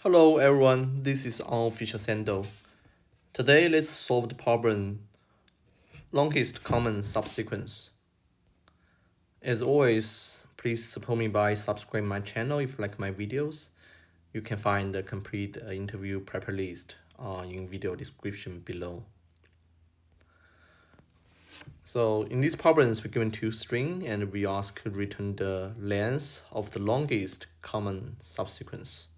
Hello everyone, this is Unofficial Sando. Today let's solve the problem longest common subsequence. As always, please support me by subscribing my channel if you like my videos. You can find the complete interview prep list in video description below. So in these problems, we're given two strings and we ask to return the length of the longest common subsequence.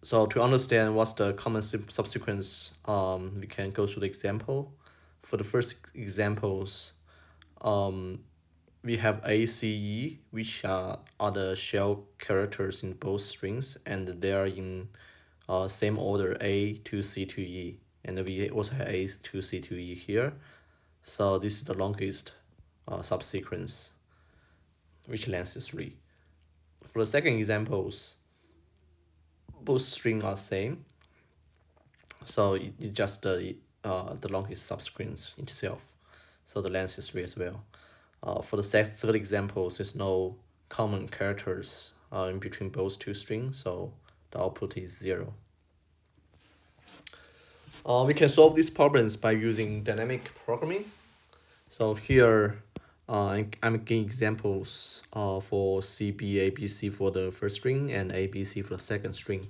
So to understand what's the common subsequence, we can go through the example. For the first examples, we have A, C, E, which are the shell characters in both strings, and they are in same order, A to C to E. And we also have A to C to E here. So this is the longest subsequence, which length is 3. For the second examples, both strings are same. So it's just the longest subsequence itself. So the length is 3 as well. For the third example, there's no common characters in between both two strings, so the output is 0. We can solve these problems by using dynamic programming. So here, I'm giving examples for C, B, A, B, C for the first string and A, B, C for the second string.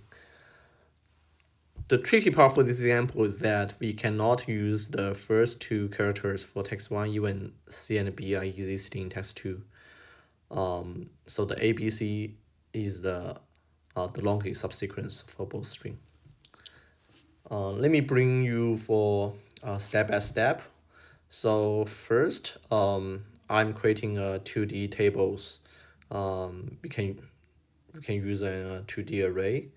The tricky part for this example is that we cannot use the first two characters for text 1 even C and B are existing in text 2. So the ABC is the longest subsequence for both string. Let me bring you for step by step. So first, I'm creating a 2D tables. We can use a 2D array.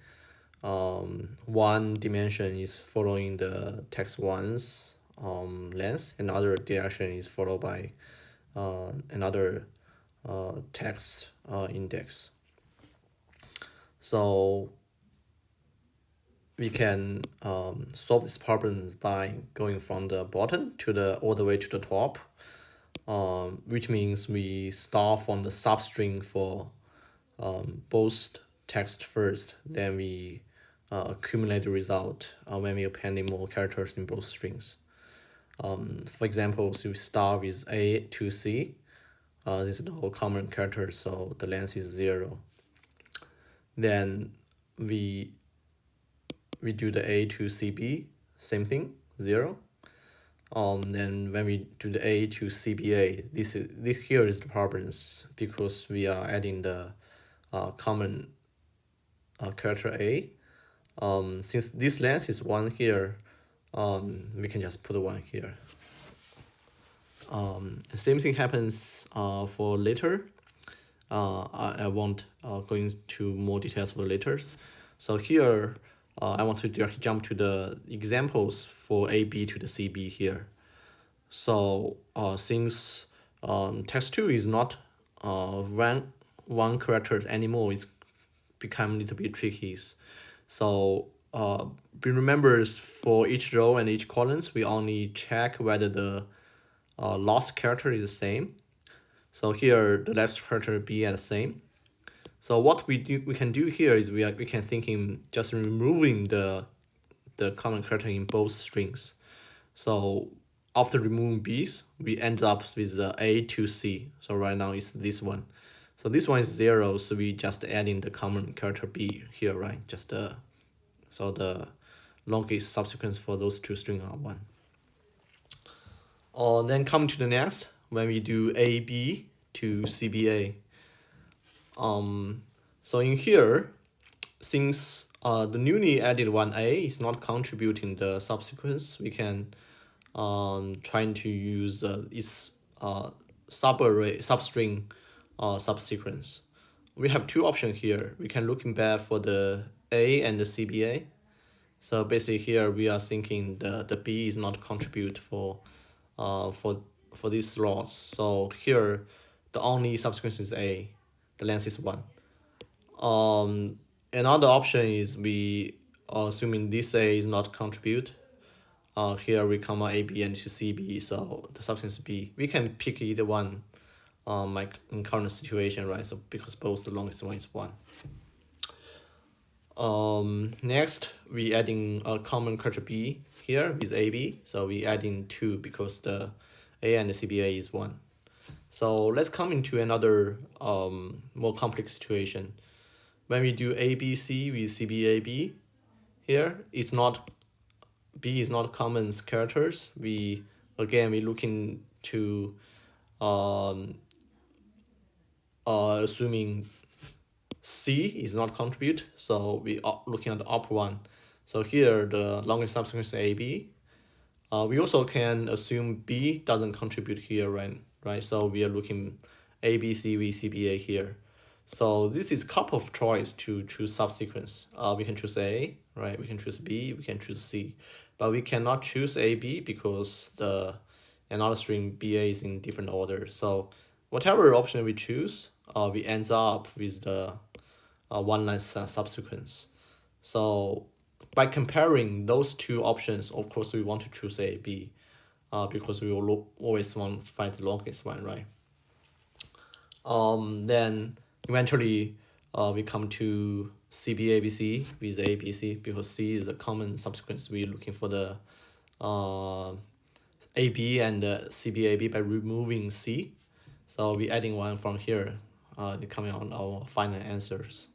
One dimension is following the text 1's length, another direction is followed by another text index. So we can solve this problem by going from the bottom to all the way to the top, which means we start from the substring for both text first, then we accumulate the result when we append more characters in both strings. For example, so we start with A to C. This is the whole common character, so the length is 0. Then we do the A to CB, same thing, 0. Then when we do the A to CBA, this here is the problems because we are adding the common character A. Since this length is 1 here, we can just put 1 here. Same thing happens for letter. I won't go into more details for letters. So here, I want to directly jump to the examples for AB to the CB here. So since text 2 is not one characters anymore, it's become a little bit tricky. So remember, for each row and each columns, we only check whether the last character is the same. So here the last character be at the same. So what we can do here is we can think in just removing the common character in both strings. So after removing B's, we end up with A to C. So right now it's this one. So this one is 0, so we just add in the common character B here, right? Just so the longest subsequence for those two strings are 1. Then come to the next, when we do AB to CBA. So in here, since the newly added 1A is not contributing the subsequence, we can trying to use its substring subsequence. We have two options here. We can looking back for the A and the CBA. So basically here we are thinking the B is not contribute for these slots. So here the only subsequence is A, the length is 1. Another option is we assuming this A is not contribute. Here we come A, B and to CB, so the subsequence B. We can pick either one, like in current situation, right? So because both the longest one is 1. Next, we adding a common character B here with AB. So we adding 2 because the A and the CBA is 1. So let's come into another more complex situation. When we do ABC with CBAB, here it's not B is not common characters. We looking to assuming C is not contribute, so we are looking at the upper one. So here the longest subsequence AB. We also can assume B doesn't contribute here, right? So we are looking A, B, C, V, C, B, A here. So this is couple of choice to choose subsequence. We can choose A, right? We can choose B, we can choose C. But we cannot choose A, B because the another string BA is in different order. So whatever option we choose, we ends up with the one line subsequence. So by comparing those two options, of course, we want to choose A, B, because we will always want to find the longest one, right? Then eventually, we come to CBABC with ABC because C is the common subsequence. We're looking for the AB and CBAB by removing C. So we adding one from here, coming on our final answers.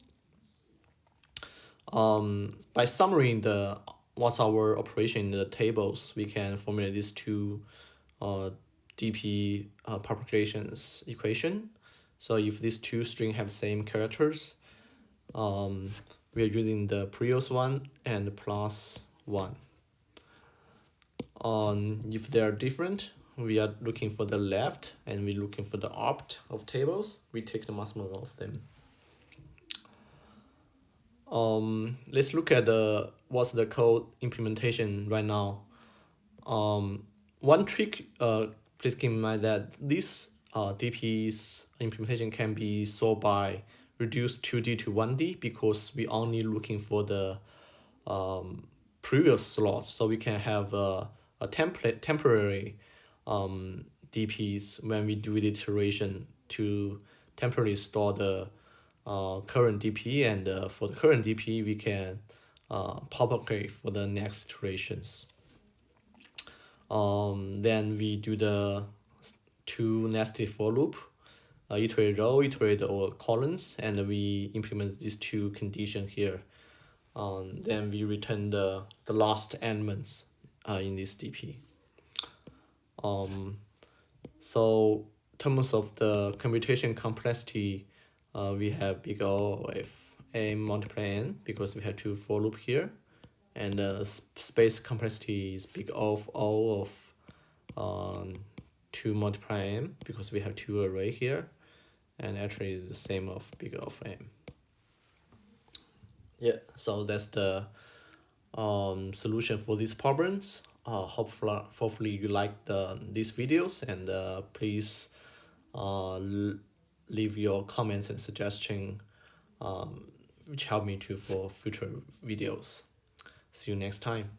By summarizing what's our operation in the tables, we can formulate these two DP propagations equation. So if these two strings have same characters, we are using the previous one and plus 1. If they are different, we are looking for the left and we're looking for the opt of tables. We take the maximum of them. Let's look at what's the code implementation right now. One trick, please keep in mind that this DP's implementation can be solved by reduce 2D to 1D because we only looking for the previous slots, so we can have a temporary DPs when we do the iteration to temporarily store the current DP, and for the current DP we can propagate for the next iterations. Then we do the two nested for loop, iterate row, iterate or columns, and we implement these two conditions here. Then we return the last elements in this DP. So in terms of the computation complexity, we have big O of A multiply N because we have two for loop here, and space complexity is big O of 2 multiply M because we have two array here, and actually is the same of big O of M. Yeah, so that's the solution for these problems. Hopefully you like these videos, and please leave your comments and suggestion, which help me to for future videos. See you next time.